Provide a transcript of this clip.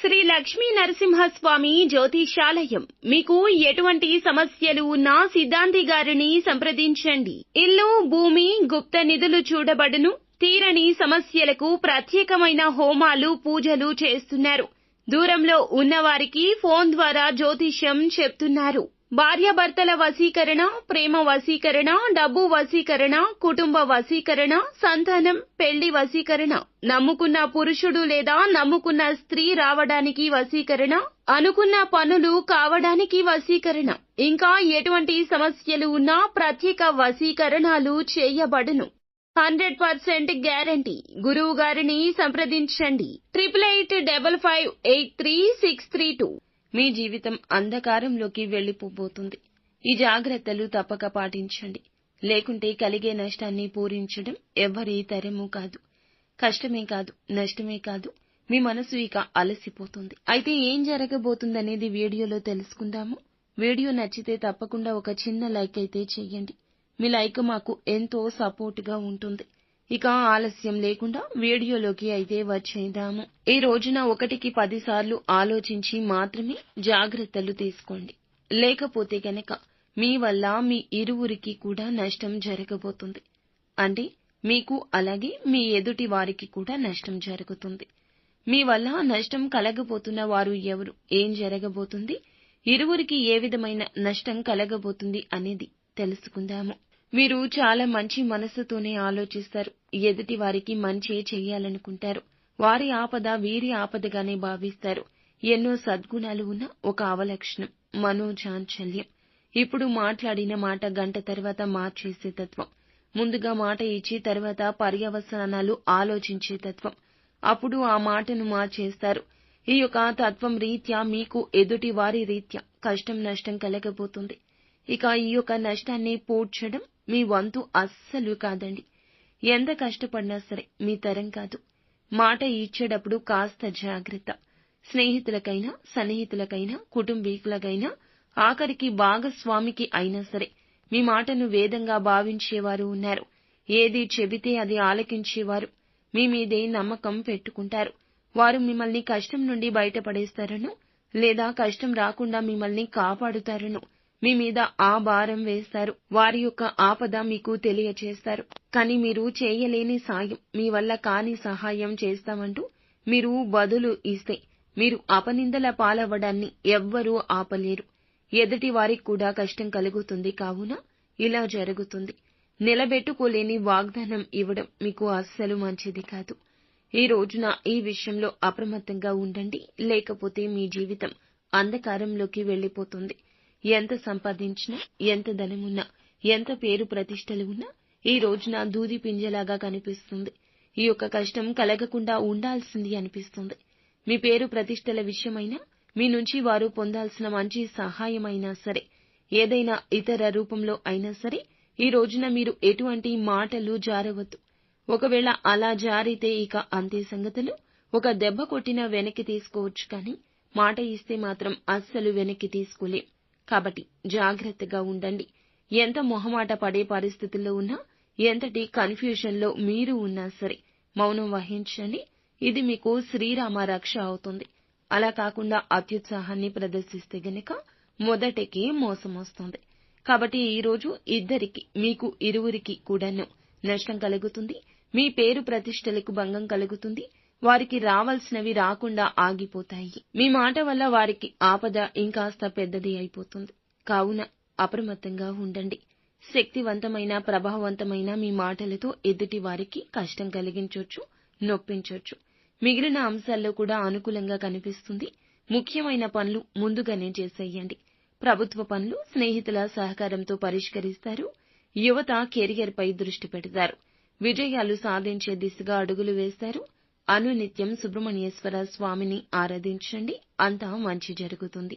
శ్రీ లక్ష్మీ నరసింహస్వామి జ్యోతిషాలయం. మీకు ఎటువంటి సమస్యలు ఉన్నా సిద్ధాంతి గారిని సంప్రదించండి. ఇల్లు, భూమి, గుప్త నిధులు చూడబడును. తీరని సమస్యలకు ప్రత్యేకమైన హోమాలు, పూజలు చేస్తున్నారు. దూరంలో ఉన్నవారికి ఫోన్ ద్వారా జ్యోతిష్యం చెప్తున్నారు. భార్యాభర్తల వశీకరణ, ప్రేమ వశీకరణ, డబ్బు వశీకరణ, కుటుంబ వశీకరణ, సంతానం, పెళ్లి వశీకరణ, నమ్ముకున్న పురుషుడు లేదా నమ్ముకున్న స్త్రీ రావడానికి వశీకరణ, అనుకున్న పనులు కావడానికి వశీకరణ, ఇంకా ఎటువంటి సమస్యలు ఉన్నా ప్రత్యేక వశీకరణాలు చేయబడును. 100% గ్యారంటీ. గురువు గారిని సంప్రదించండి. 8855533632. మీ జీవితం అంధకారంలోకి వెళ్లిపోబోతుంది. ఈ జాగ్రత్తలు తప్పక పాటించండి. లేకుంటే కలిగే నష్టాన్ని పూరించడం ఎవ్వరి తరమూ కాదు. కష్టమే కాదు, నష్టమే కాదు, మీ మనసు ఇక అలసిపోతుంది. అయితే ఏం జరగబోతుందనేది వీడియోలో తెలుసుకుందాము. వీడియో నచ్చితే తప్పకుండా ఒక చిన్న లైక్ అయితే చేయండి. మీ లైక్ మాకు ఎంతో సపోర్ట్ గా ఉంటుంది. ఇక ఆలస్యం లేకుండా వీడియోలోకి అయితే వచ్చేద్దాము. ఈ రోజున 1కి 10 సార్లు ఆలోచించి మాత్రమే జాగ్రత్తలు తీసుకోండి. లేకపోతే గనక మీ వల్ల మీ ఇరువురికి కూడా నష్టం జరగబోతుంది. అంటే మీకు అలాగే మీ ఎదుటి వారికి కూడా నష్టం జరుగుతుంది. మీ వల్ల నష్టం కలగబోతున్న వారు ఎవరు, ఏం జరగబోతుంది, ఇరువురికి ఏ విధమైన నష్టం కలగబోతుంది అనేది తెలుసుకుందాము. మీరు చాలా మంచి మనసుతోనే ఆలోచిస్తారు. ఎదుటి వారికి మంచి చేయాలనుకుంటారు. వారి ఆపద వీరి ఆపదగానే భావిస్తారు. ఎన్నో సద్గుణాలు ఉన్న ఒక అవలక్షణం మనోచాంచల్యం. ఇప్పుడు మాట్లాడిన మాట గంట తర్వాత మార్చేసే తత్వం. ముందుగా మాట ఇచ్చి తర్వాత పర్యవసానాలు ఆలోచించే తత్వం. అప్పుడు ఆ మాటను మార్చేస్తారు. ఈ యొక్క తత్వం రీత్యా మీకు ఎదుటి వారి రీత్యా కష్టం నష్టం కలగబోతుంది. ఇక ఈ యొక్క నష్టాన్ని పూడ్చడం మీ వంతు అస్సలు కాదండి. ఎంత కష్టపడినా సరే మీ తరం కాదు. మాట ఇచ్చేటప్పుడు కాస్త జాగ్రత్త. స్నేహితులకైనా, సన్నిహితులకైనా, కుటుంబీకులకైనా, ఆఖరికి భాగస్వామికి అయినా సరే మీ మాటను వేదంగా భావించేవారు ఉన్నారు. ఏది చెబితే అది ఆలకించేవారు మీ మీదే నమ్మకం పెట్టుకుంటారు. వారు మిమ్మల్ని కష్టం నుండి బయటపడేస్తారనో లేదా కష్టం రాకుండా మిమ్మల్ని కాపాడుతారనో మీ మీద ఆ భారం వేస్తారు. వారి యొక్క ఆపద మీకు తెలియచేస్తారు. కానీ మీరు చేయలేని సాయం, మీ వల్ల కాని సహాయం చేస్తామంటూ మీరు బదులు ఇస్తే మీరు అపనిందల పాలవ్వడాన్ని ఎవ్వరూ ఆపలేరు. ఎదుటి వారికి కూడా కష్టం కలుగుతుంది. కావున ఇలా జరుగుతుంది. నిలబెట్టుకోలేని వాగ్దానం ఇవ్వడం మీకు అస్సలు మంచిది కాదు. ఈ రోజున ఈ విషయంలో అప్రమత్తంగా ఉండండి. లేకపోతే మీ జీవితం అంధకారంలోకి వెళ్లిపోతుంది. ఎంత సంపాదించినా, ఎంత ధనమున్నా, ఎంత పేరు ప్రతిష్టలు ఉన్నా ఈ రోజున దూది పింజలాగా కనిపిస్తుంది. ఈ యొక్క కష్టం కలగకుండా ఉండాల్సింది అనిపిస్తుంది. మీ పేరు ప్రతిష్టల విషయమైనా, మీ నుంచి వారు పొందాల్సిన మంచి సహాయమైనా సరే, ఏదైనా ఇతర రూపంలో అయినా సరే ఈ రోజున మీరు ఎటువంటి మాటలు జారవద్దు. ఒకవేళ అలా జారితే ఇక అంతే సంగతులు. ఒక దెబ్బ కొట్టినా వెనక్కి తీసుకోవచ్చు, కానీ మాట ఇస్తే మాత్రం అస్సలు వెనక్కి తీసుకోలేం. కాబట్టి జాగ్రత్తగా ఉండండి. ఎంత మొహమాట పడే పరిస్థితుల్లో ఉన్నా, ఎంతటి కన్ఫ్యూజన్ లో మీరు ఉన్నా సరే మౌనం వహించండి. ఇది మీకు శ్రీరామ రక్ష అవుతుంది. అలా కాకుండా అత్యుత్సాహాన్ని ప్రదర్శిస్తే గనక మొదటికే మోసం వస్తుంది. కాబట్టి ఈ రోజు ఇద్దరికి, మీకు ఇరువురికి కూడాను నష్టం కలుగుతుంది. మీ పేరు ప్రతిష్టలకు భంగం కలుగుతుంది. వారికి రావాల్సినవి రాకుండా ఆగిపోతాయి. మీ మాట వల్ల వారికి ఆపద ఇంకాస్త పెద్దది అయిపోతుంది. కావున అప్రమత్తంగా ఉండండి. శక్తివంతమైన, ప్రభావవంతమైన మీ మాటలతో ఎదుటి వారికి కష్టం కలిగించొచ్చు, నొప్పించొచ్చు. మిగిలిన అంశాల్లో కూడా అనుకూలంగా కనిపిస్తుంది. ముఖ్యమైన పనులు ముందుగానే చేసేయండి. ప్రభుత్వ పనులు స్నేహితుల సహకారంతో పరిష్కరిస్తారు. యువత కెరియర్ పై దృష్టి పెడతారు. విజయాలు సాధించే దిశగా అడుగులు వేస్తారు. అనునిత్యం సుబ్రహ్మణ్యేశ్వర స్వామిని ఆరాధించండి. అంతా మంచి జరుగుతుంది.